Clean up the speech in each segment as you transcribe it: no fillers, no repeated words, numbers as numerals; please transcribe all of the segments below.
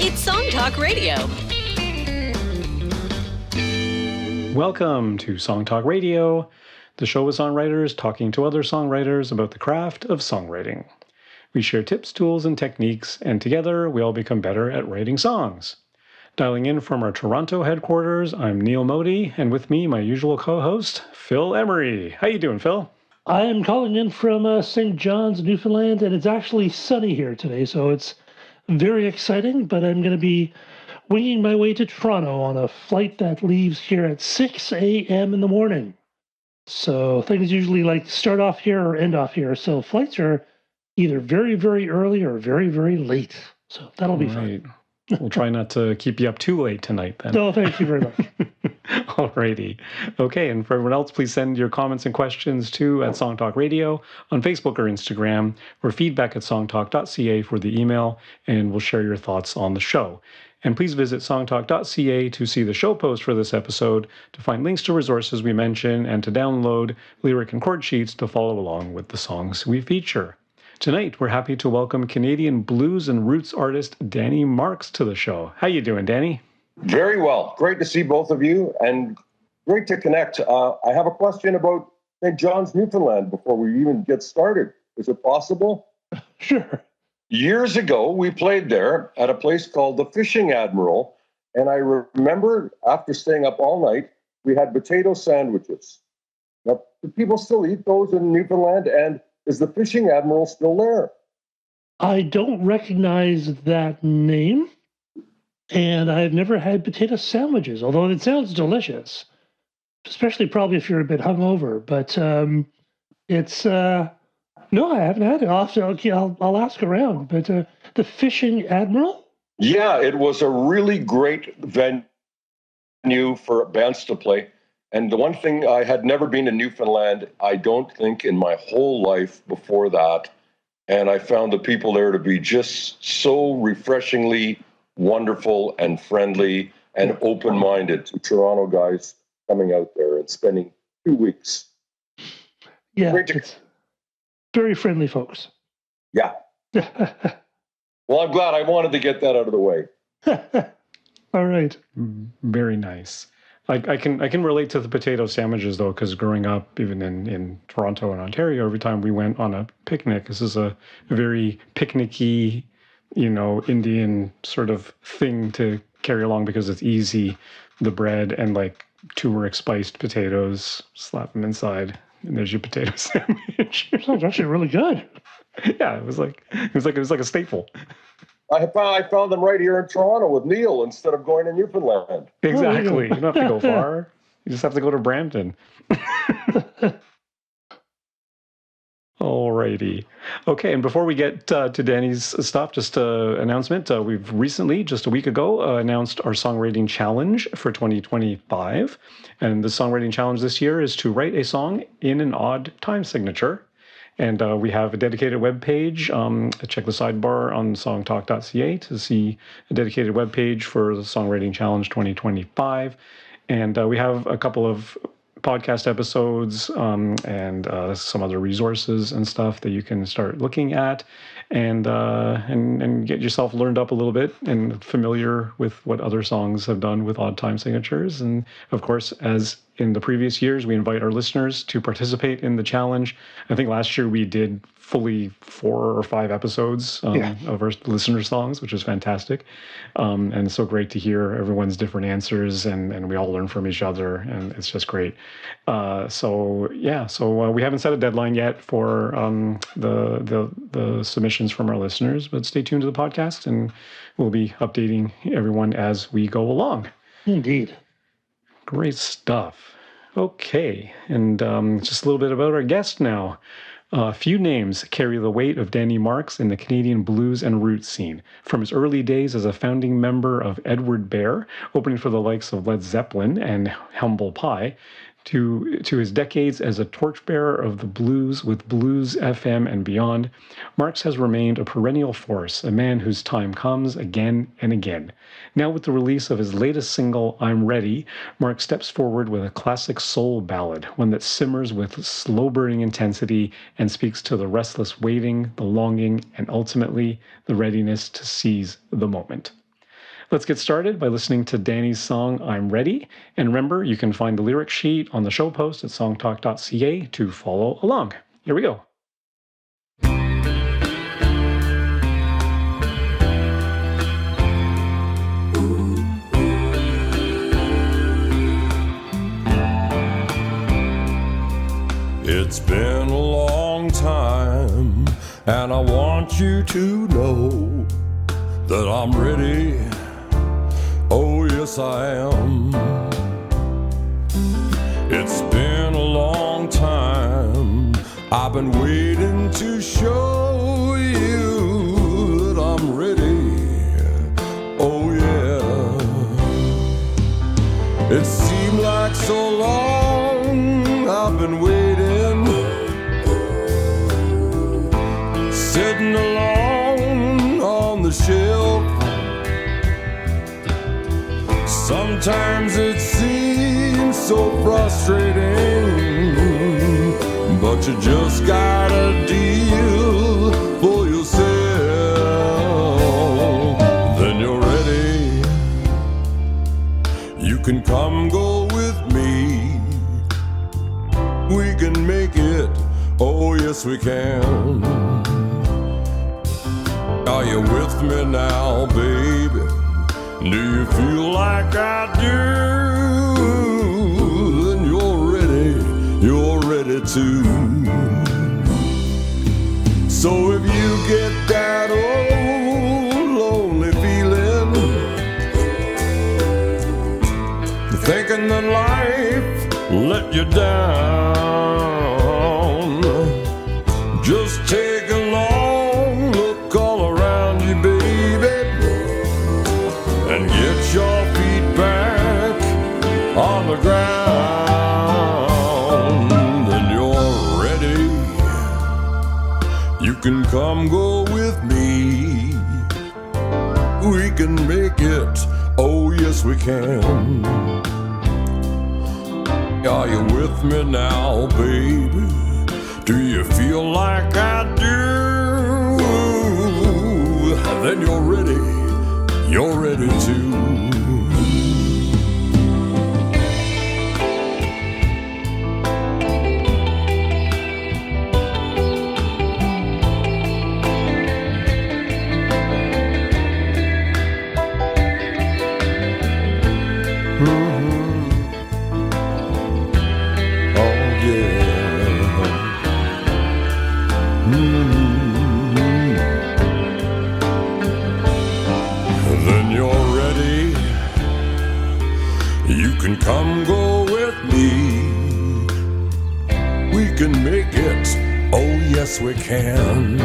It's Song Talk Radio. Welcome to Song Talk Radio, the show with songwriters talking to other songwriters about the craft of songwriting. We share tips, tools, and techniques, and together we all become better at writing songs. Dialing in from our Toronto headquarters, I'm Neil Modi, and with me, my usual co-host, Phil Emery. How you doing, Phil? I am calling in from St. John's, Newfoundland, and it's actually sunny here today, so it's very exciting, but I'm going to be winging my way to Toronto on a flight that leaves here at 6 a.m. in the morning. So things usually start off here or end off here. So flights are either very, very early or very, very late. So that'll be fun. We'll try not to keep you up too late tonight then. No, thank you very much. Alrighty. Okay, and for everyone else, please send your comments and questions to at Song Talk Radio on Facebook or Instagram, or feedback at songtalk.ca for the email, and we'll share your thoughts on the show. And please visit songtalk.ca to see the show post for this episode, to find links to resources we mention, and to download lyric and chord sheets to follow along with the songs we feature. Tonight, we're happy to welcome Canadian blues and roots artist Danny Marks to the show. How you doing, Danny? Very well. Great to see both of you, and great to connect. I have a question about St. John's, Newfoundland, before we even get started. Is it possible? Sure. Years ago, we played there at a place called the Fishing Admiral, and I remember after staying up all night, we had potato sandwiches. Now, do people still eat those in Newfoundland, and is the Fishing Admiral still there? I don't recognize that name, and I've never had potato sandwiches, although it sounds delicious, especially probably if you're a bit hungover. But it's no, I haven't had it. I'll ask around. But the Fishing Admiral? Yeah, it was a really great venue for bands to play. And the one thing, I had never been to Newfoundland, I don't think, in my whole life before that. And I found the people there to be just so refreshingly wonderful and friendly and open-minded to Toronto guys coming out there and spending 2 weeks. Yeah, it's very friendly folks. Yeah. Well, I'm glad. I wanted to get that out of the way. All right. Very nice. I can relate to the potato sandwiches, though, because growing up, even in Toronto and Ontario, every time we went on a picnic, this is a very picnicky, Indian sort of thing to carry along because it's easy. The bread and turmeric spiced potatoes, slap them inside, and there's your potato sandwich. Sounds actually really good. Yeah, it was like a staple. I found them right here in Toronto with Neil instead of going to Newfoundland. Exactly. You don't have to go far. You just have to go to Brampton. Alrighty. Okay, and before we get to Danny's stuff, just an announcement. We've recently, just a week ago, announced our songwriting challenge for 2025. And the songwriting challenge this year is to write a song in an odd time signature. And we have a dedicated web page. Check the sidebar on songtalk.ca to see a dedicated web page for the Songwriting Challenge 2025. And we have a couple of podcast episodes and some other resources and stuff that you can start looking at and get yourself learned up a little bit and familiar with what other songs have done with odd time signatures. And of course, as in the previous years, we invite our listeners to participate in the challenge. I think last year we did fully 4 or 5 episodes of our listener songs, which was fantastic. And so great to hear everyone's different answers, and we all learn from each other, and it's just great. So we haven't set a deadline yet for the submissions from our listeners, but stay tuned to the podcast, and we'll be updating everyone as we go along. Indeed. Great stuff. Okay, and just a little bit about our guest now. Few names carry the weight of Danny Marks in the Canadian blues and roots scene. From his early days as a founding member of Edward Bear, opening for the likes of Led Zeppelin and Humble Pie, to his decades as a torchbearer of the blues with Blues FM and beyond, Marks has remained a perennial force, a man whose time comes again and again. Now with the release of his latest single, I'm Ready, Marks steps forward with a classic soul ballad, one that simmers with slow-burning intensity and speaks to the restless waiting, the longing, and ultimately the readiness to seize the moment. Let's get started by listening to Danny's song, I'm Ready. And remember, you can find the lyric sheet on the show post at songtalk.ca to follow along. Here we go. It's been a long time, and I want you to know that I'm ready. Oh, yes, I am. It's been a long time. I've been waiting to show you that I'm ready. Oh, yeah. It seemed like so long I've been waiting, sitting alone on the shelf. Sometimes it seems so frustrating, but you just gotta deal for yourself. Then you're ready. You can come go with me. We can make it. Oh, yes, we can. Are you with me now, baby? Do you feel like I do? Then you're ready too. So if you get that old lonely feeling, thinking that life let you down, just take a long look all around you, baby, and get your feet back on the ground. Then you're ready. You can come go with me. We can make it. Oh, yes, we can. Are you with me now, baby? Do you feel like I do? Then you're ready. You're ready too. Then you're ready. You can come go with me. We can make it. Oh, yes, we can.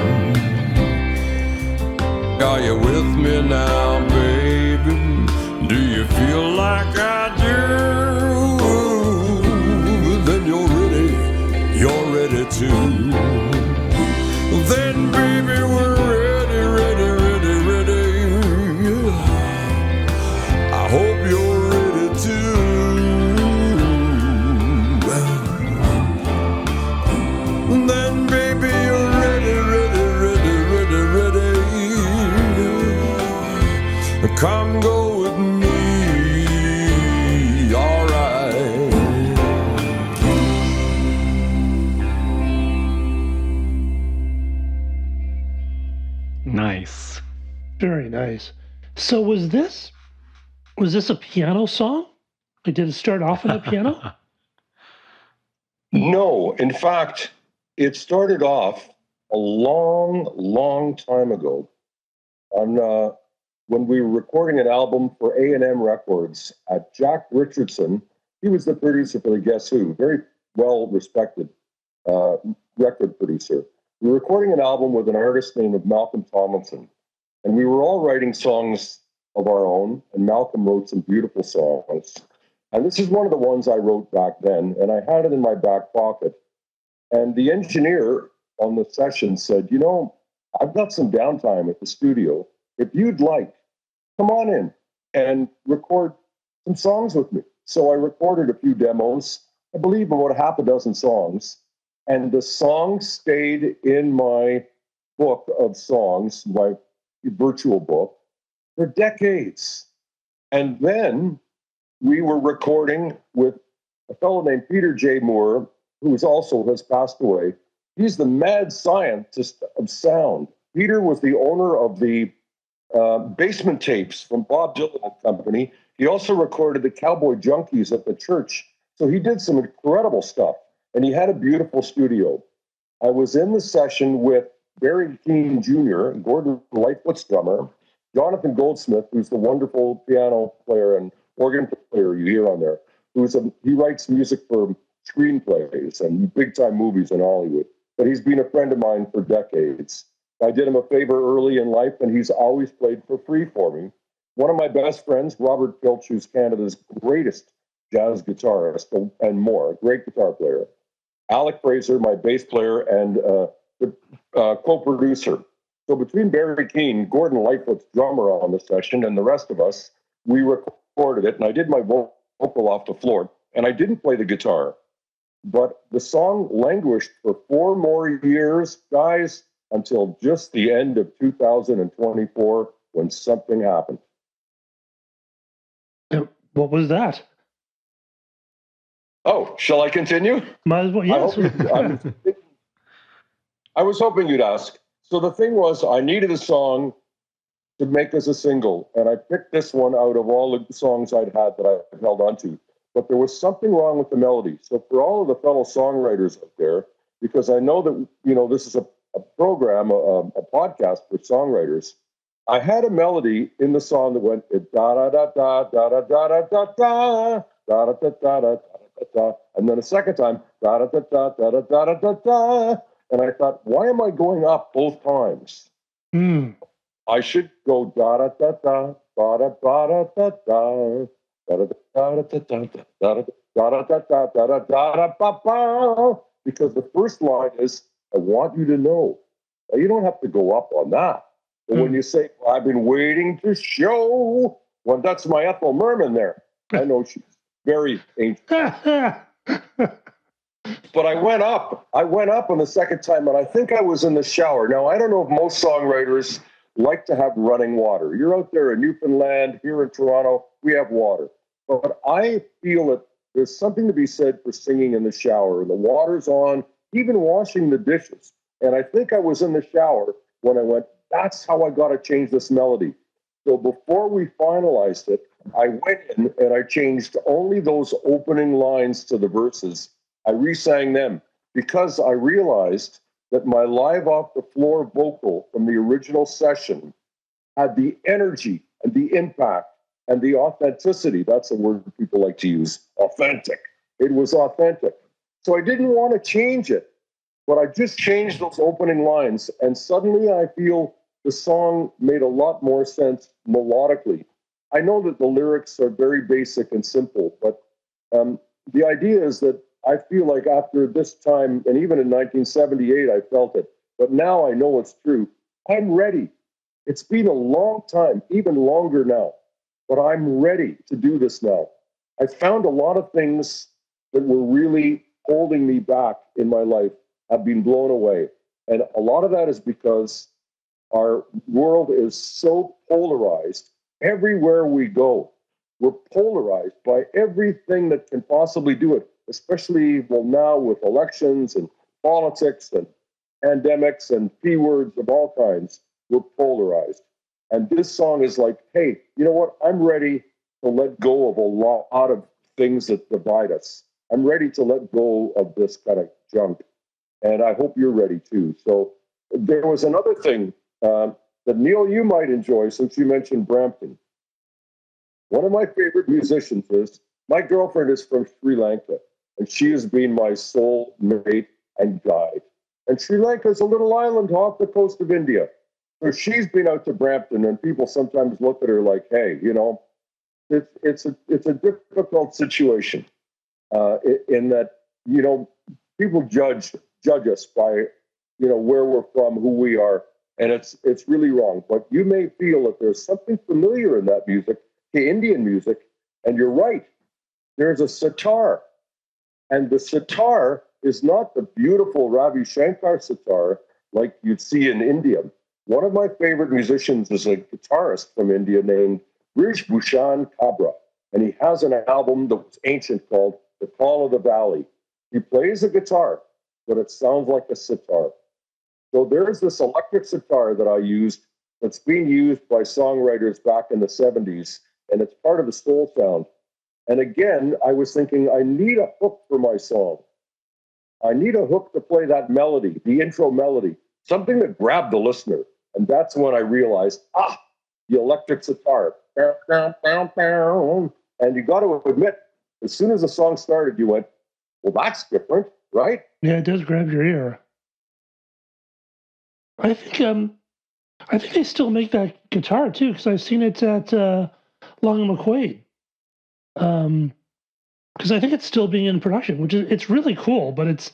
Are you with me now, baby? Do you feel like I do? Then you're ready. You're ready too. Then, baby, we're ready, ready, ready, ready. I hope you're ready too. Then, baby, you're ready, ready, ready, ready, ready. Come go with me, all right. Nice. Very nice. So was this a piano song? Like, did it start off on the piano? No, in fact, it started off a long, long time ago on when we were recording an album for A&M Records. Jack Richardson, he was the producer for the Guess Who, very well-respected record producer. We were recording an album with an artist named Malcolm Tomlinson, and we were all writing songs of our own, and Malcolm wrote some beautiful songs. And this is one of the ones I wrote back then, and I had it in my back pocket. And the engineer on the session said, you know, I've got some downtime at the studio. If you'd like, come on in and record some songs with me. So I recorded a few demos, I believe about half a dozen songs. And the songs stayed in my book of songs, my virtual book, for decades. And then we were recording with a fellow named Peter J. Moore, who also has passed away. He's the mad scientist of sound. Peter was the owner of the basement tapes from Bob Dylan and Company. He also recorded the Cowboy Junkies at the church. So he did some incredible stuff, and he had a beautiful studio. I was in the session with Barry Keane Jr., Gordon Lightfoot's drummer, Jonathan Goldsmith, who's the wonderful piano player and organ player you hear on there, he writes music for screenplays and big-time movies in Hollywood. But he's been a friend of mine for decades. I did him a favor early in life, and he's always played for free for me. One of my best friends, Robert Filch, who's Canada's greatest jazz guitarist and more, great guitar player. Alec Fraser, my bass player and the co-producer. So between Barry Keane, Gordon Lightfoot's drummer on the session, and the rest of us, we recorded it, and I did my vocal off the floor, and I didn't play the guitar. But the song languished for 4 more years, guys, until just the end of 2024 when something happened. What was that? Oh, shall I continue? Might as well, yes. I was hoping you'd ask. So the thing was, I needed a song to make as a single, and I picked this one out of all the songs I'd had that I held onto. But there was something wrong with the melody. So for all of the fellow songwriters out there, because I know that this is a program, a podcast for songwriters, I had a melody in the song that went da da da da da da da da da da da da da da da, and then a second time da da da da da da da da da, and I thought, why am I going up both times? I should go da da da da da da da da da. Because the first line is, I want you to know. Now, you don't have to go up on that. But when you say, I've been waiting to show, well, that's my Ethel Merman there. I know she's very ancient. But I went up on the second time, and I think I was in the shower. Now, I don't know if most songwriters like to have running water. You're out there in Newfoundland, here in Toronto, we have water. But I feel that there's something to be said for singing in the shower. The water's on, even washing the dishes. And I think I was in the shower when I went, that's how I got to change this melody. So before we finalized it, I went in and I changed only those opening lines to the verses. I re-sang them because I realized that my live off the floor vocal from the original session had the energy and the impact and the authenticity. That's a word people like to use, authentic. It was authentic. So I didn't want to change it, but I just changed those opening lines, and suddenly I feel the song made a lot more sense melodically. I know that the lyrics are very basic and simple, but the idea is that I feel like after this time, and even in 1978, I felt it, but now I know it's true. I'm ready. It's been a long time, even longer now, but I'm ready to do this now. I found a lot of things that were really holding me back in my life have been blown away. And a lot of that is because our world is so polarized. Everywhere we go, we're polarized by everything that can possibly do it, especially, well, now with elections and politics and pandemics and P words of all kinds, we're polarized. And this song is like, hey, you know what? I'm ready to let go of a lot of things that divide us. I'm ready to let go of this kind of junk. And I hope you're ready too. So there was another thing that, Neil, you might enjoy since you mentioned Brampton. One of my favorite musicians is, my girlfriend is from Sri Lanka, and she has been my soul mate and guide. And Sri Lanka is a little island off the coast of India. So she's been out to Brampton, and people sometimes look at her like, hey, you know, it's a difficult situation in that, you know, people judge us by, you know, where we're from, who we are, and it's really wrong. But you may feel that there's something familiar in that music, the Indian music, and you're right. There's a sitar, and the sitar is not the beautiful Ravi Shankar sitar like you'd see in India. One of my favorite musicians is a guitarist from India named Brij Bhushan Kabra, and he has an album that was ancient called The Call of the Valley. He plays a guitar, but it sounds like a sitar. So there's this electric sitar that I used that's being used by songwriters back in the 70s, and it's part of the soul sound. And again, I was thinking, I need a hook for my song. I need a hook to play that melody, the intro melody, something that grabbed the listener. And that's when I realized, the electric sitar. And you got to admit, as soon as the song started, you went, well, that's different, right? Yeah, it does grab your ear. I think they still make that guitar too, because I've seen it at Long and McQuaid. Because I think it's still being in production, which is it's really cool, but it's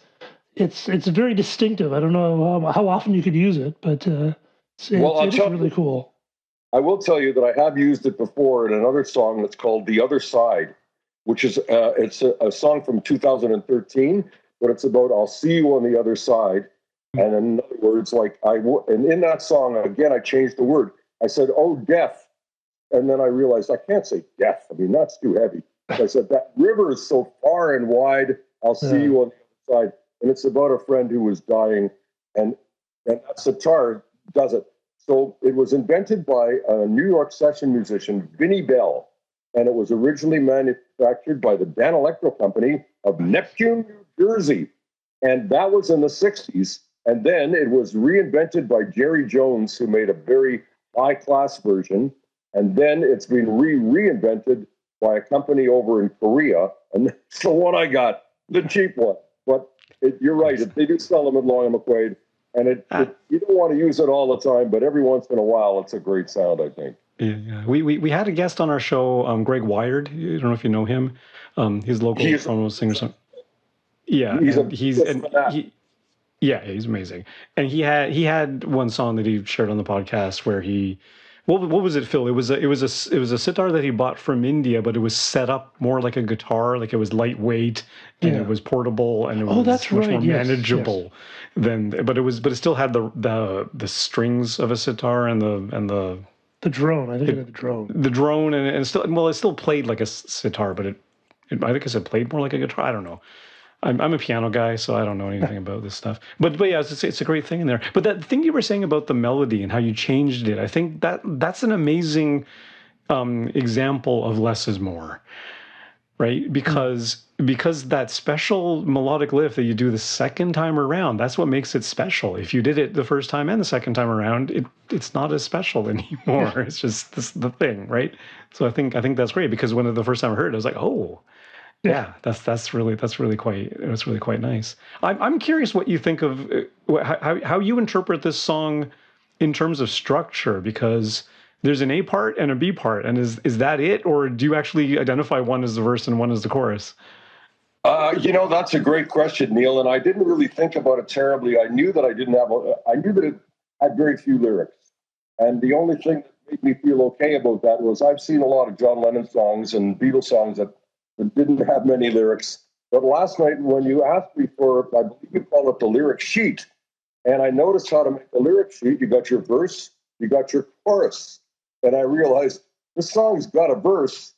very distinctive. I don't know how often you could use it, but it's really cool. I will tell you that I have used it before in another song that's called "The Other Side," which is it's a song from 2013, but it's about I'll see you on the other side. And in other words, and in that song again, I changed the word. I said, "Oh, death," and then I realized I can't say death. I mean, that's too heavy. I said that river is so far and wide. I'll see you on the other side, and it's about a friend who was dying, and that sitar does it. So it was invented by a New York session musician, Vinnie Bell, and it was originally manufactured by the Dan Electro Company of Neptune, New Jersey, and that was in the 60s. And then it was reinvented by Jerry Jones, who made a very high-class version. And then it's been reinvented by a company over in Korea. And that's the one I got, the cheap one. But you're right, they do sell them at Long and McQuaid. And you don't want to use it all the time, but every once in a while, it's a great sound, I think. Yeah. We had a guest on our show, Greg Wired. I don't know if you know him. He's a local Toronto singer. Yeah, he's amazing. And he had one song that he shared on the podcast where what was it, Phil? It was a sitar that he bought from India, but it was set up more like a guitar, like it was lightweight and it was portable and it was much more manageable but it still had the strings of a sitar and the drone. I think it had the drone. The drone and it still played like a sitar, but I think it played more like a guitar. I don't know. I'm a piano guy, so I don't know anything about this stuff. But yeah, it's a great thing in there. But that thing you were saying about the melody and how you changed it, I think that's an amazing example of less is more, right? Because that special melodic lift that you do the second time around, that's what makes it special. If you did it the first time and the second time around, it's not as special anymore. It's just the thing, right? So I think that's great because when the first time I heard it, I was like, oh. Yeah, that's really quite nice. I'm curious what you think of how you interpret this song in terms of structure, because there's an A part and a B part, and is that it, or do you actually identify one as the verse and one as the chorus? That's a great question, Neil, and I didn't really think about it terribly. I knew that it had very few lyrics, and the only thing that made me feel okay about that was I've seen a lot of John Lennon songs and Beatles songs that didn't have many lyrics. But last night, when you asked me for, I believe you call it the lyric sheet, and I noticed how to make the lyric sheet. You got your verse, you got your chorus. And I realized this song's got a verse.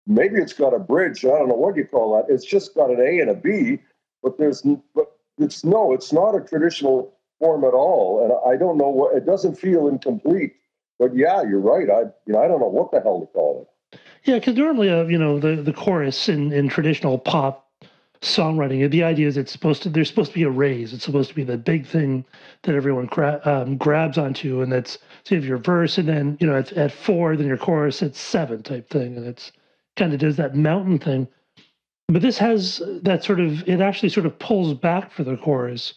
Maybe it's got a bridge. I don't know what you call that. It's just got an A and a B, but it's not a traditional form at all. And I don't know it doesn't feel incomplete. But yeah, you're right. I don't know what the hell to call it. Yeah, because normally, the chorus in traditional pop songwriting, the idea is there's supposed to be a raise. It's supposed to be the big thing that everyone grabs onto, and that's so you have your verse, and then at 4, then your chorus at 7 type thing, and it's kind of does that mountain thing. But this has that it actually sort of pulls back for the chorus,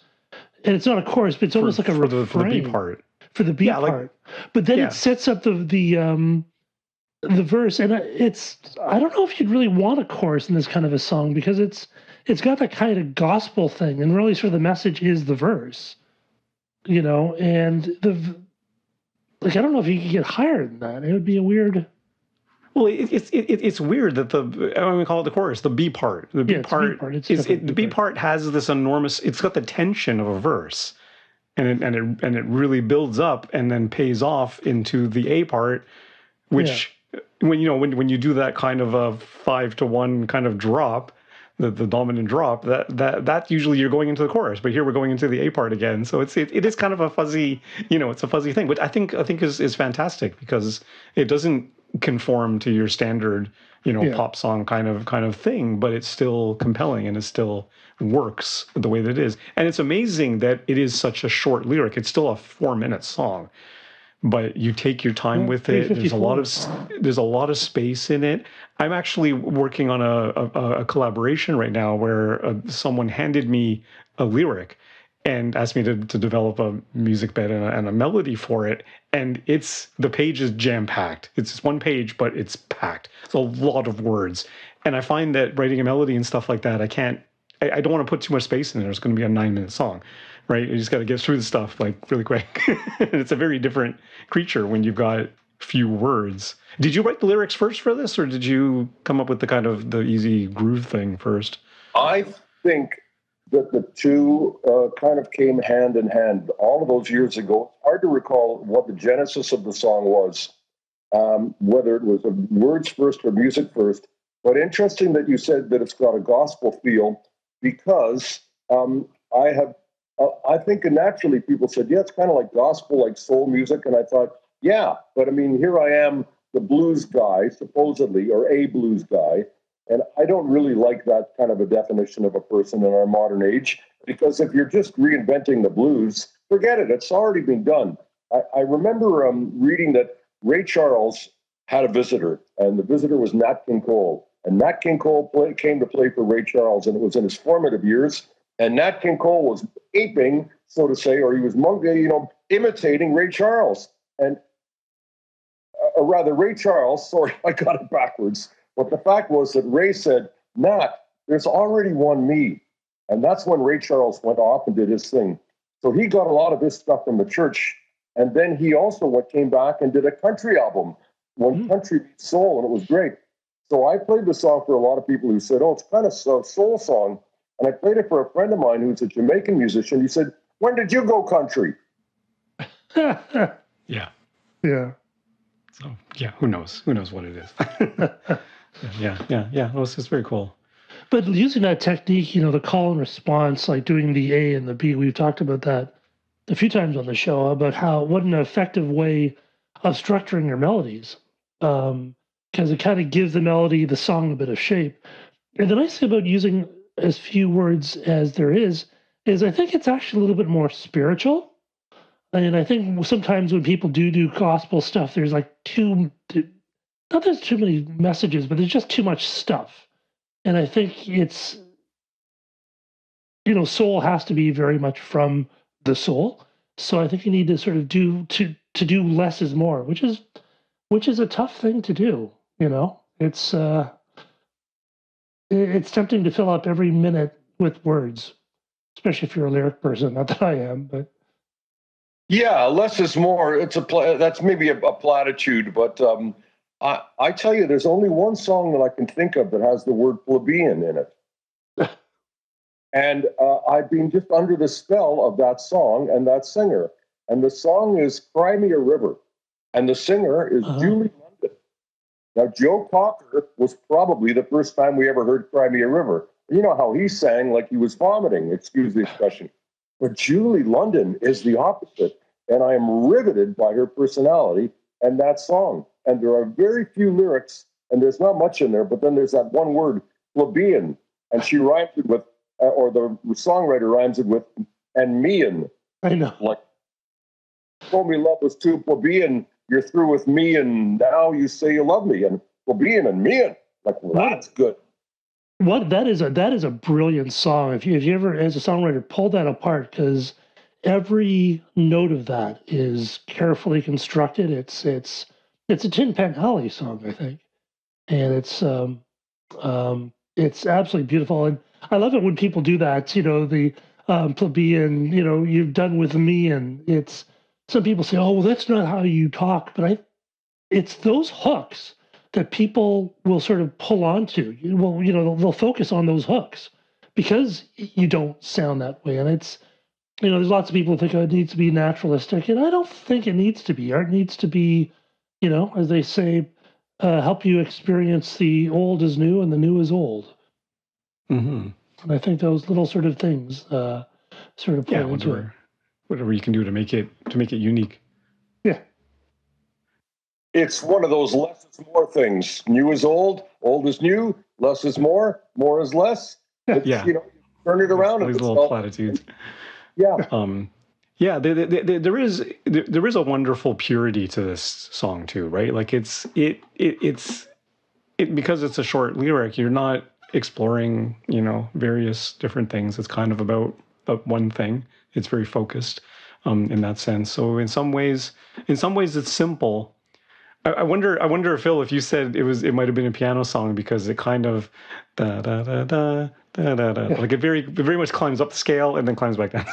and it's not a chorus, but it's almost like a refrain for the B part. For the B part, but then it sets up the verse, and I don't know if you'd really want a chorus in this kind of a song because it's got that kind of gospel thing, and really sort of the message is the verse, and I don't know if you could get higher than that. It would be a weird. Well, it's weird that we call it the chorus, the B part. The B part the B part has this enormous. It's got the tension of a verse, and it really builds up and then pays off into the A part, which. when you do that kind of a 5-to-1 kind of drop, the dominant drop, that usually you're going into the chorus, but here we're going into the A part again. So it is kind of a fuzzy, it's a fuzzy thing, but I think is fantastic because it doesn't conform to your standard, pop song kind of thing, but it's still compelling and it still works the way that it is. And it's amazing that it is such a short lyric. It's still a 4-minute song, but you take your time with it. There's a lot of space in it. I'm actually working on a collaboration right now where someone handed me a lyric and asked me to develop a music bed and a melody for it. And the page is jam packed. It's just one page, but it's packed. It's a lot of words. And I find that writing a melody and stuff like that, I don't want to put too much space in there. It's going to be a 9-minute song, right? You just got to get through the stuff like really quick. It's a very different creature when you've got few words. Did you write the lyrics first for this, or did you come up with the easy groove thing first? I think that the two kind of came hand in hand. All of those years ago, it's hard to recall what the genesis of the song was, whether it was words first or music first. But interesting that you said that it's got a gospel feel, because I think naturally people said, yeah, it's kind of like gospel, like soul music. And I thought, yeah, but I mean, here I am, the blues guy, supposedly, or a blues guy. And I don't really like that kind of a definition of a person in our modern age, because if you're just reinventing the blues, forget it. It's already been done. I remember reading that Ray Charles had a visitor, and the visitor was Nat King Cole. And Nat King Cole came to play for Ray Charles, and it was in his formative years. And Nat King Cole was aping, so to say, or he was imitating Ray Charles. And or rather, Ray Charles, sorry, I got it backwards. But the fact was that Ray said, Nat, there's already one me. And that's when Ray Charles went off and did his thing. So he got a lot of his stuff from the church. And then he also came back and did a country album, When Country Meets Soul, and it was great. So I played the song for a lot of people who said, oh, it's kind of a soul song. And I played it for a friend of mine who's a Jamaican musician. He said, when did you go country? Yeah. Yeah. So, yeah, who knows? Who knows what it is? Yeah. No, it's just very cool. But using that technique, the call and response, like doing the A and the B, we've talked about that a few times on the show, about what an effective way of structuring your melodies. Because it kind of gives the song a bit of shape. And the nice thing about using as few words as there is I think it's actually a little bit more spiritual. And I think sometimes when people do gospel stuff, there's like not there's too many messages, but there's just too much stuff. And I think it's, soul has to be very much from the soul. So I think you need to sort of do less is more, which is a tough thing to do. It's tempting to fill up every minute with words, especially if you're a lyric person. Not that I am, but. Yeah, less is more. That's maybe a platitude, but I tell you, there's only one song that I can think of that has the word plebeian in it. And I've been just under the spell of that song and that singer. And the song is Cry Me a River. And the singer is Julie London. Now, Joe Cocker was probably the first time we ever heard Cry Me a River. You know how he sang like he was vomiting, excuse the expression. But Julie London is the opposite. And I am riveted by her personality and that song. And there are very few lyrics, and there's not much in there, but then there's that one word, plebeian. And she rhymes it with, or the songwriter rhymes it with, and mean. I know. Like, told me love was too plebeian, you're through with me, and now you say you love me. And plebeian and mean. Like, well, that's good. That is a brilliant song. If you ever, as a songwriter, pull that apart, because every note of that is carefully constructed. It's a Tin Pan Alley song, I think, and it's absolutely beautiful. And I love it when people do that. The plebeian. You've done with me, and it's some people say, oh, well, that's not how you talk, but it's those hooks that people will sort of pull onto. They'll focus on those hooks because you don't sound that way, and it's. There's lots of people who think it needs to be naturalistic, and I don't think it needs to be. Art needs to be, as they say, help you experience the old as new and the new as old. Mm-hmm. And I think those little sort of things sort of play into it. Whatever you can do to make it unique. Yeah. It's one of those less is more things. New is old is new, less is more is less. It's, Yeah. Turn it around. These little platitudes. Yeah. Yeah, there is a wonderful purity to this song too, right? Like it's because it's a short lyric. You're not exploring, various different things. It's kind of about one thing. It's very focused in that sense. So in some ways, it's simple. I wonder, Phil, if you said it might have been a piano song because it kind of da da da da da da da, like it very much climbs up the scale and then climbs back down.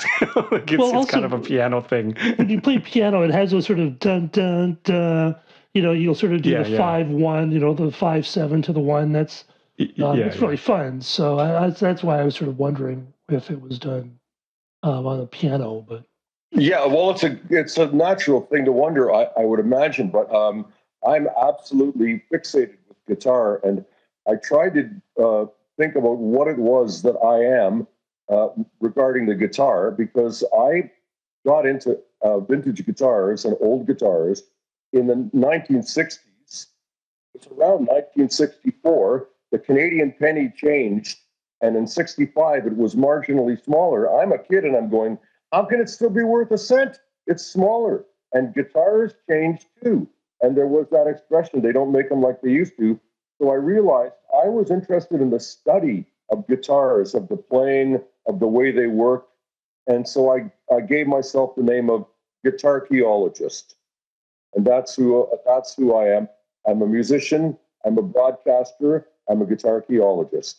Like it's kind of a piano thing. When you play piano, it has those sort of dun dun dun. You'll sort of do the 5-1, the 5-7 to the 1. That's it's really fun. So that's why I was sort of wondering if it was done on a piano, but. Yeah, well, it's a natural thing to wonder, I would imagine, but I'm absolutely fixated with guitar, and I tried to think about what it was that I am regarding the guitar, because I got into vintage guitars and old guitars in the 1960s. It's around 1964, the Canadian penny changed, and in 65 it was marginally smaller. I'm a kid and I'm going, how can it still be worth a cent? It's smaller. And guitars changed too. And there was that expression, they don't make them like they used to. So I realized I was interested in the study of guitars, of the playing, of the way they work. And so I gave myself the name of guitarcheologist. And that's who I am. I'm a musician, I'm a broadcaster, I'm a guitarcheologist.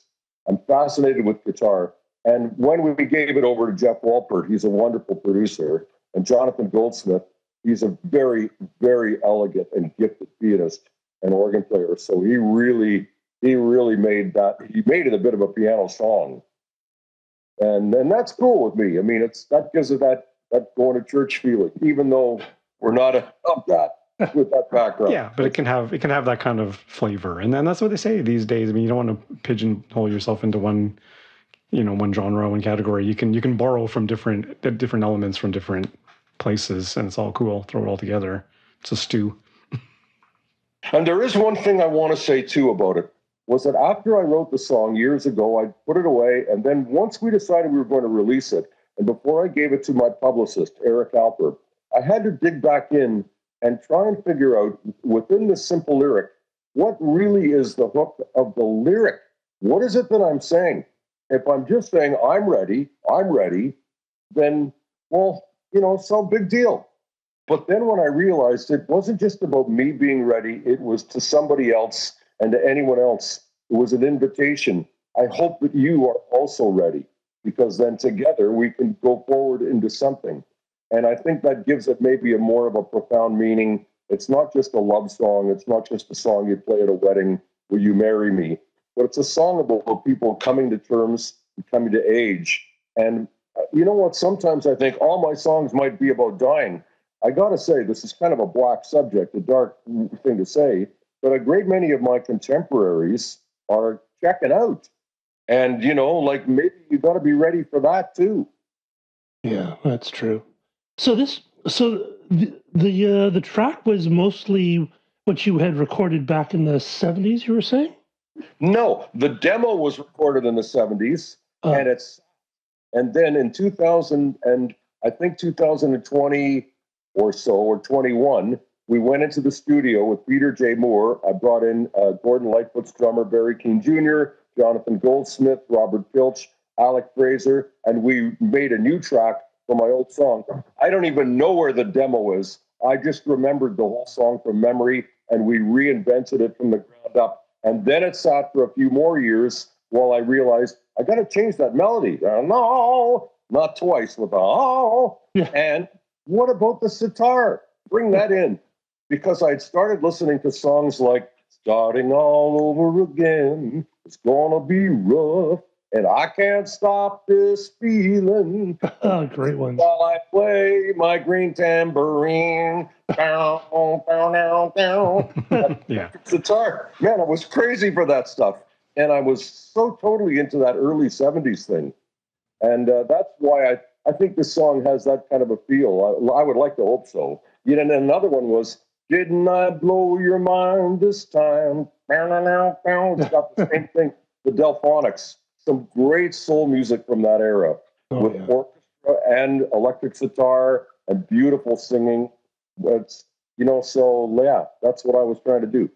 I'm fascinated with guitar. And when we gave it over to Jeff Walpert, he's a wonderful producer, and Jonathan Goldsmith, he's a very, very elegant and gifted pianist and organ player. So he really made it a bit of a piano song. And that's cool with me. I mean, that gives it that going to church feeling, even though we're not of that with that background. Yeah, but it can have that kind of flavor. And then that's what they say these days. I mean, you don't want to pigeonhole yourself into one genre, one category. You can borrow from different elements from different places, and it's all cool. Throw it all together. It's a stew. And there is one thing I want to say too about it, was that after I wrote the song years ago, I put it away, and then once we decided we were going to release it, and before I gave it to my publicist, Eric Alper, I had to dig back in and try and figure out, within this simple lyric, what really is the hook of the lyric? What is it that I'm saying? If I'm just saying, I'm ready, then, well, it's no big deal. But then when I realized it wasn't just about me being ready, it was to somebody else and to anyone else. It was an invitation. I hope that you are also ready, because then together we can go forward into something. And I think that gives it maybe a more of a profound meaning. It's not just a love song. It's not just a song you play at a wedding, Will You Marry Me? But it's a song about people coming to terms, coming to age. And you know what? Sometimes I think all my songs might be about dying. I got to say, this is kind of a black subject, a dark thing to say, but a great many of my contemporaries are checking out. And, maybe you got to be ready for that too. Yeah, that's true. So the track was mostly what you had recorded back in the 70s, you were saying? No, the demo was recorded in the 70s, and then in 2020 or so, or 21, we went into the studio with Peter J. Moore. I brought in Gordon Lightfoot's drummer, Barry Keane Jr., Jonathan Goldsmith, Robert Pilch, Alec Fraser, and we made a new track for my old song. I don't even know where the demo is. I just remembered the whole song from memory, and we reinvented it from the ground up. And then it sat for a few more years while I realized I got to change that melody. No, not twice with oh. Yeah. And what about the sitar? Bring that in. Because I'd started listening to songs like Starting All Over Again, It's Gonna Be Rough. And I can't stop this feeling Oh, great one. while I play my green tambourine. Down, down, down, down. Yeah. Guitar. Man, I was crazy for that stuff. And I was so totally into that early 70s thing. And that's why I think this song has that kind of a feel. I would like to hope so. You know, and another one was, Didn't I Blow Your Mind This Time? It's got the same thing. The Delphonics. Some great soul music from that era with orchestra and electric guitar and beautiful singing. It's, you know, so yeah, that's what I was trying to do.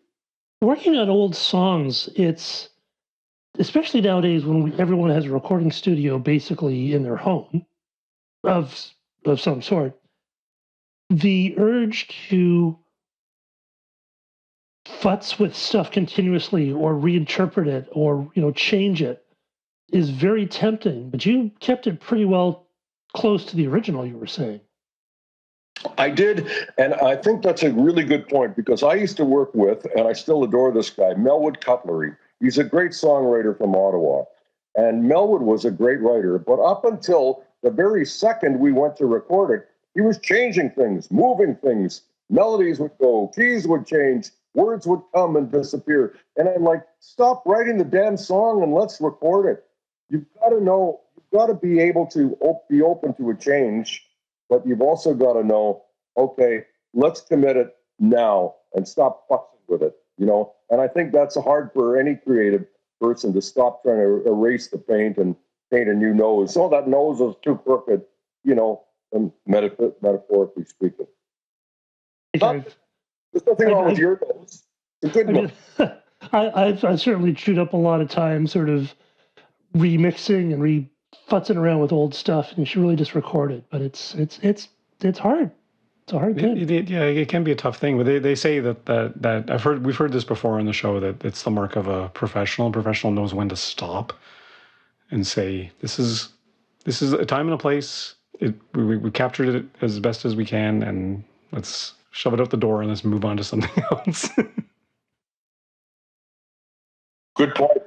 Working on old songs, it's especially nowadays when everyone has a recording studio basically in their home of some sort. The urge to futz with stuff continuously or reinterpret it or change it is very tempting, but you kept it pretty well close to the original, you were saying. I did, and I think that's a really good point because I used to work with, and I still adore this guy, Melwood Cutlery. He's a great songwriter from Ottawa, and Melwood was a great writer, but up until the very second we went to record it, he was changing things, moving things. Melodies would go, keys would change, words would come and disappear. And I'm like, stop writing the damn song and let's record it. You've got to know, you've got to be able to be open to a change, but you've also got to know, okay, let's commit it now and stop fussing with it, you know? And I think that's hard for any creative person to stop trying to erase the paint and paint a new nose. Oh, that nose was too crooked, you know, and metaphorically speaking. There's nothing wrong with your nose. It's a good nose. I've certainly chewed up a lot of time sort of remixing and futzing around with old stuff, and you should really just record it. But it's hard. It's a hard thing. It can be a tough thing. But they say that we've heard this before on the show, that it's the mark of a professional. A professional knows when to stop and say, this is a time and a place. We captured it as best as we can, and let's shove it out the door and let's move on to something else. Good point.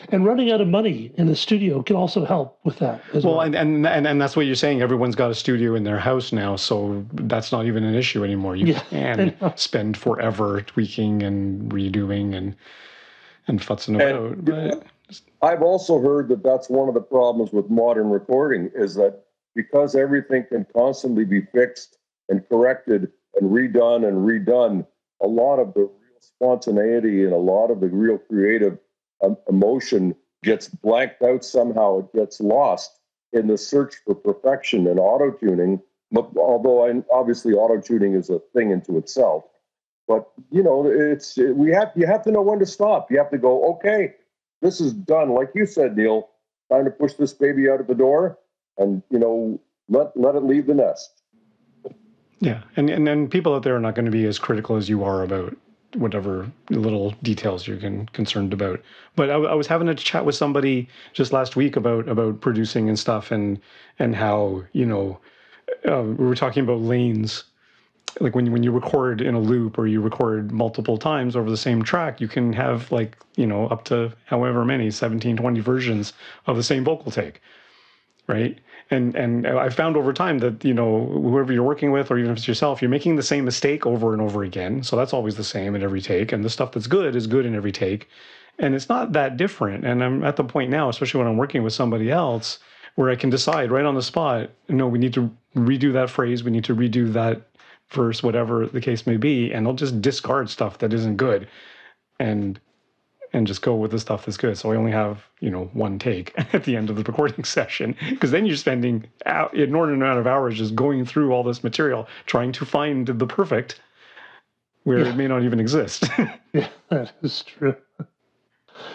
And running out of money in the studio can also help with that as well. And that's what you're saying. Everyone's got a studio in their house now, so that's not even an issue anymore. You can spend forever tweaking and redoing and futzing about. But I've also heard that that's one of the problems with modern recording is that because everything can constantly be fixed and corrected and redone, a lot of the real spontaneity and a lot of the real creative emotion gets blanked out somehow. It gets lost in the search for perfection and auto-tuning, although obviously auto-tuning is a thing into itself. But, you know, you have to know when to stop. You have to go, okay, this is done. Like you said, Neil, time to push this baby out of the door and, you know, let it leave the nest. Yeah, and people out there are not going to be as critical as you are about whatever little details you're concerned about. But I was having a chat with somebody just last week about producing and stuff, and how, you know, we were talking about lanes. Like when you record in a loop or you record multiple times over the same track, you can have, like, you know, up to however many, 17, 20 versions of the same vocal take, right? And I found over time that, you know, whoever you're working with, or even if it's yourself, you're making the same mistake over and over again. So that's always the same in every take. And the stuff that's good is good in every take. And it's not that different. And I'm at the point now, especially when I'm working with somebody else, where I can decide right on the spot, no, we need to redo that phrase. We need to redo that verse, whatever the case may be. And I'll just discard stuff that isn't good and just go with the stuff that's good. So I only have, you know, one take at the end of the recording session, because then you're spending an inordinate amount of hours just going through all this material, trying to find the perfect where it may not even exist. Yeah, that is true.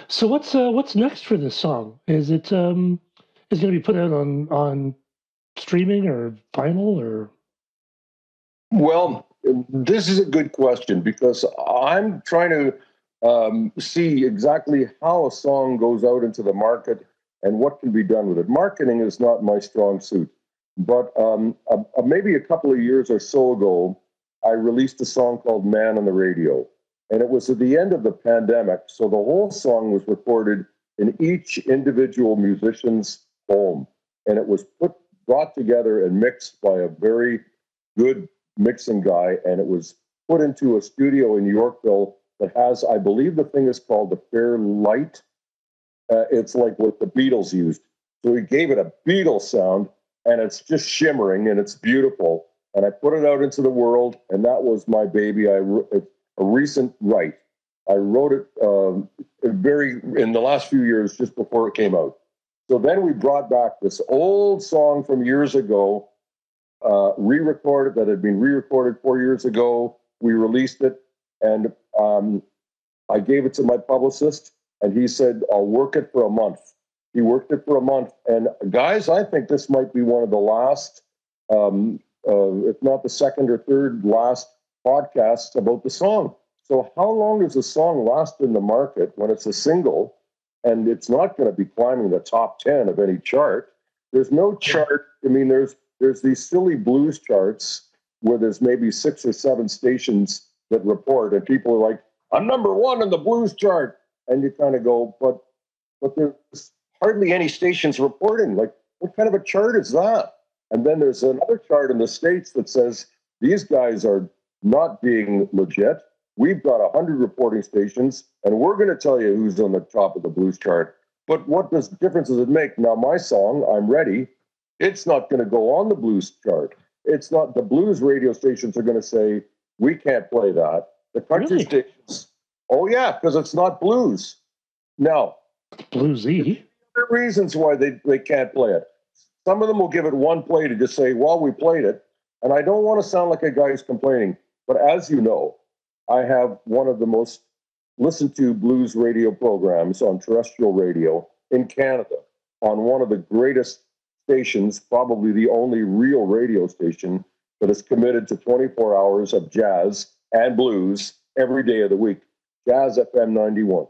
So what's next for this song? Is it is going to be put out on streaming or vinyl or? Well, this is a good question because I'm trying to see exactly how a song goes out into the market and what can be done with it. Marketing is not my strong suit, but maybe a couple of years or so ago, I released a song called Man on the Radio, and it was at the end of the pandemic, so the whole song was recorded in each individual musician's home. And it was brought together and mixed by a very good mixing guy. And it was put into a studio in Yorkville that has, I believe the thing is called the Fairlight. It's like what the Beatles used. So he gave it a Beatles sound, and it's just shimmering, and it's beautiful. And I put it out into the world, and that was my baby. It's a recent write. I wrote it in the last few years, just before it came out. So then we brought back this old song from years ago, re-recorded, that had been re-recorded 4 years ago. We released it, and I gave it to my publicist, and he said, I'll work it for a month. He worked it for a month. And guys, I think this might be one of the last, if not the second or third last podcasts about the song. So how long does a song last in the market when it's a single and it's not going to be climbing the top 10 of any chart? There's no chart. I mean, there's these silly blues charts where there's maybe 6 or 7 stations that report, and people are like, I'm number 1 in the blues chart. And you kind of go, but there's hardly any stations reporting. Like, what kind of a chart is that? And then there's another chart in the States that says these guys are not being legit. We've got 100 reporting stations, and we're going to tell you who's on the top of the blues chart. But what difference does it make? Now, my song, I'm Ready, it's not going to go on the blues chart. It's not, the blues radio stations are going to say, we can't play that. The country stations, oh yeah, because it's not blues. Now, bluesy. There are reasons why they can't play it. Some of them will give it one play to just say, well, we played it. And I don't want to sound like a guy who's complaining, but as you know, I have one of the most listened to blues radio programs on terrestrial radio in Canada, on one of the greatest stations, probably the only real radio station that is committed to 24 hours of jazz and blues every day of the week, Jazz FM 91.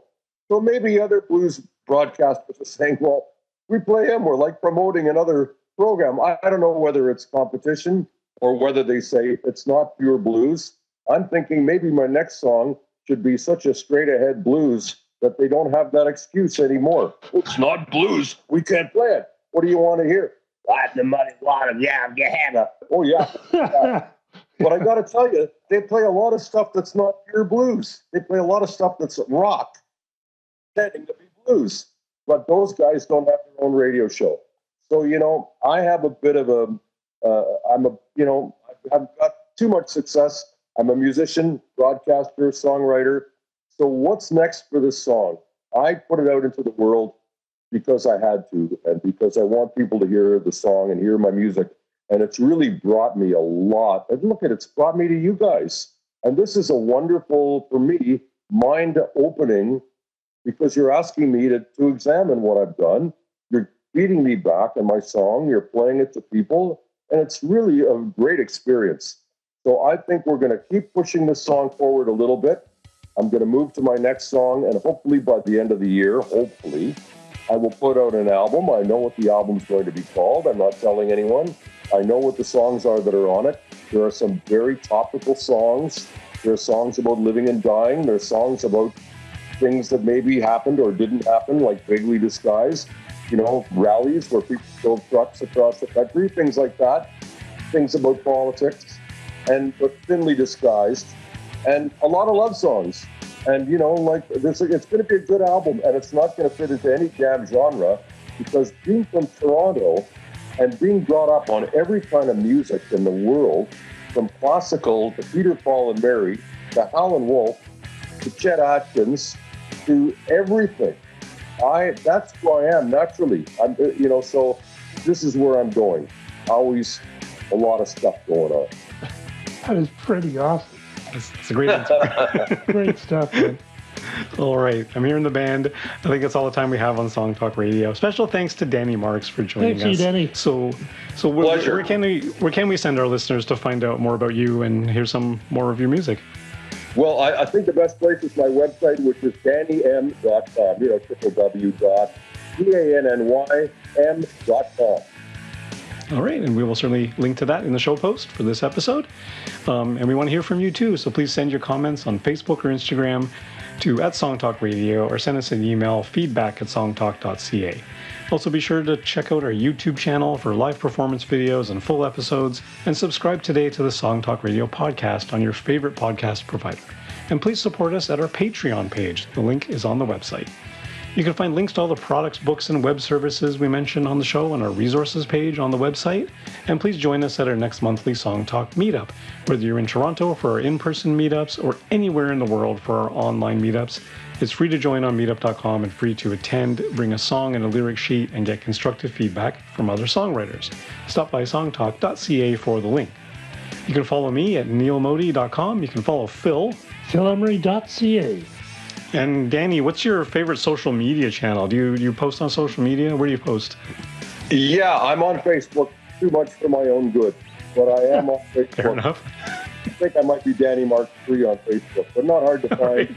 So maybe other blues broadcasters are saying, well, we play him, we're like promoting another program. I don't know whether it's competition or whether they say it's not pure blues. I'm thinking maybe my next song should be such a straight ahead blues that they don't have that excuse anymore. It's not blues, we can't play it. What do you want to hear? Like the money, water, yeah, hammer. Oh, yeah. But I got to tell you, they play a lot of stuff that's not pure blues. They play a lot of stuff that's rock, pretending to be blues. But those guys don't have their own radio show. So, you know, I have a bit of I've got too much success. I'm a musician, broadcaster, songwriter. So what's next for this song? I put it out into the world because I had to, and because I want people to hear the song and hear my music. And it's really brought me a lot. And look it's brought me to you guys. And this is a wonderful, for me, mind-opening, because you're asking me to examine what I've done. You're feeding me back in my song. You're playing it to people. And it's really a great experience. So I think we're going to keep pushing this song forward a little bit. I'm going to move to my next song, and hopefully by the end of the year, hopefully, I will put out an album. I know what the album's going to be called. I'm not telling anyone. I know what the songs are that are on it. There are some very topical songs. There are songs about living and dying. There are songs about things that maybe happened or didn't happen, like vaguely disguised. You know, rallies where people drove trucks across the country, things like that. Things about politics, but thinly disguised. And a lot of love songs. And, you know, like this, it's going to be a good album, and it's not going to fit into any damn genre, because being from Toronto and being brought up on every kind of music in the world, from classical to Peter, Paul and Mary, to Howlin' Wolf, to Chet Atkins, to everything. That's who I am naturally. So this is where I'm going. Always a lot of stuff going on. That is pretty awesome. It's a great answer. Great stuff, man. All right. I'm here in the band. I think that's all the time we have on Song Talk Radio. Special thanks to Danny Marks for joining us. Thanks, Danny. So where can we send our listeners to find out more about you and hear some more of your music? Well, I think the best place is my website, which is dannym.com, www.dannym.com. All right, and we will certainly link to that in the show post for this episode. And we want to hear from you too, so please send your comments on Facebook or Instagram. to @songtalkradio or send us an email, feedback@songtalk.ca. Also be sure to check out our YouTube channel for live performance videos and full episodes, and subscribe today to the Song Talk Radio podcast on your favorite podcast provider. And please support us at our Patreon page. The link is on the website. You can find links to all the products, books, and web services we mentioned on the show on our resources page on the website. And please join us at our next monthly Song Talk meetup. Whether you're in Toronto for our in-person meetups or anywhere in the world for our online meetups, it's free to join on meetup.com and free to attend, bring a song and a lyric sheet, and get constructive feedback from other songwriters. Stop by songtalk.ca for the link. You can follow me at neilmodi.com. You can follow Phil. PhilEmery.ca. And Danny, what's your favorite social media channel? Do you post on social media? Where do you post? Yeah, I'm on Facebook, too much for my own good, but I am on Facebook. Fair enough. I think I might be Danny Mark 3 on Facebook, but not hard to find. Right.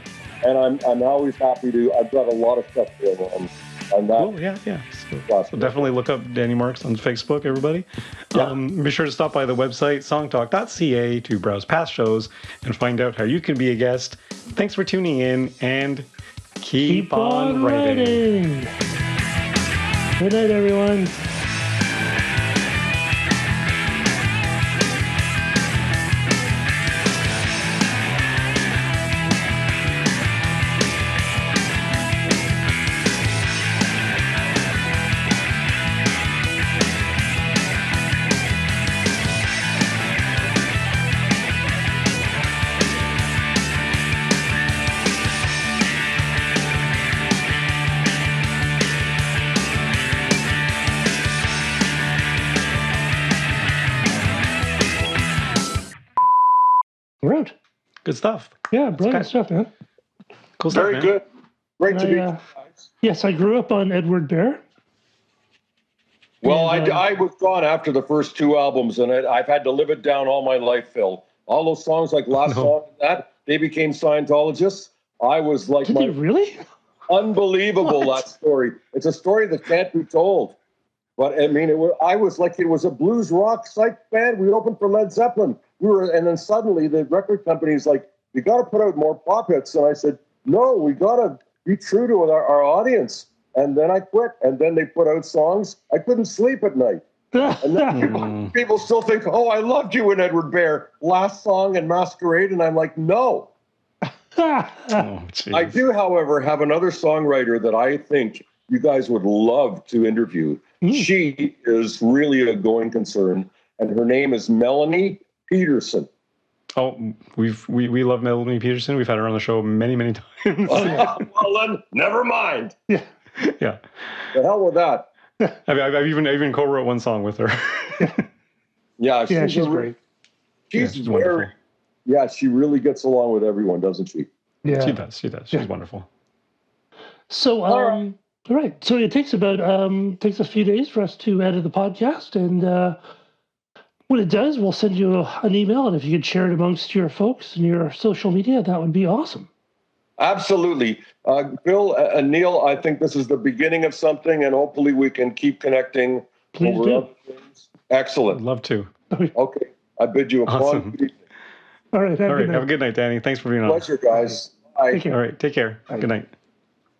And I'm always happy to. I've got a lot of stuff going on that. Cool, yeah. So definitely look up Danny Marks on Facebook, everybody. Yeah. Be sure to stop by the website, songtalk.ca, to browse past shows and find out how you can be a guest. Thanks for tuning in, and keep on writing. Good night, everyone. We're out. Good stuff. Yeah, brilliant Okay. stuff, man. Cool stuff, Very man. good. Great to I, meet you guys. Yes, I grew up on Edward Bear. Well, And, I was gone after the first 2 albums, and I've had to live it down all my life, Phil. All those songs like Last Song and that, they became Scientologists. I was like, Did he really? unbelievable, What? that story. It's a story that can't be told. But I mean, it was a blues rock psych band. We opened for Led Zeppelin. And then suddenly the record company's like, "We got to put out more pop hits." And I said, "No, we got to be true to our audience." And then I quit. And then they put out songs. I couldn't sleep at night. And then people still think, "Oh, I loved you in Edward Bear, Last Song and Masquerade." And I'm like, no. Oh, geez. I do, however, have another songwriter that I think you guys would love to interview. She is really a going concern, and her name is Melanie Peterson. Oh, we love Melanie Peterson. We've had her on the show many, many times. Well, then, never mind. Yeah. Yeah. The hell with that. I've even co-wrote one song with her. Yeah, Yeah, she's great. She's she's very, wonderful. yeah, she really gets along with everyone, doesn't she? Yeah. She does. She's wonderful. So, all right. So it takes takes a few days for us to edit the podcast, and when it does, we'll send you an email, and if you could share it amongst your folks and your social media, that would be awesome. Absolutely. Bill and Neil, I think this is the beginning of something, and hopefully we can keep connecting. Please over do. other things. Excellent. I'd love to. Okay. I bid you a Awesome. fond All right. All right. Have a good night, Danny. Thanks for being on. pleasure, guys. Bye. Take care. All right. Take care. Bye. Good night.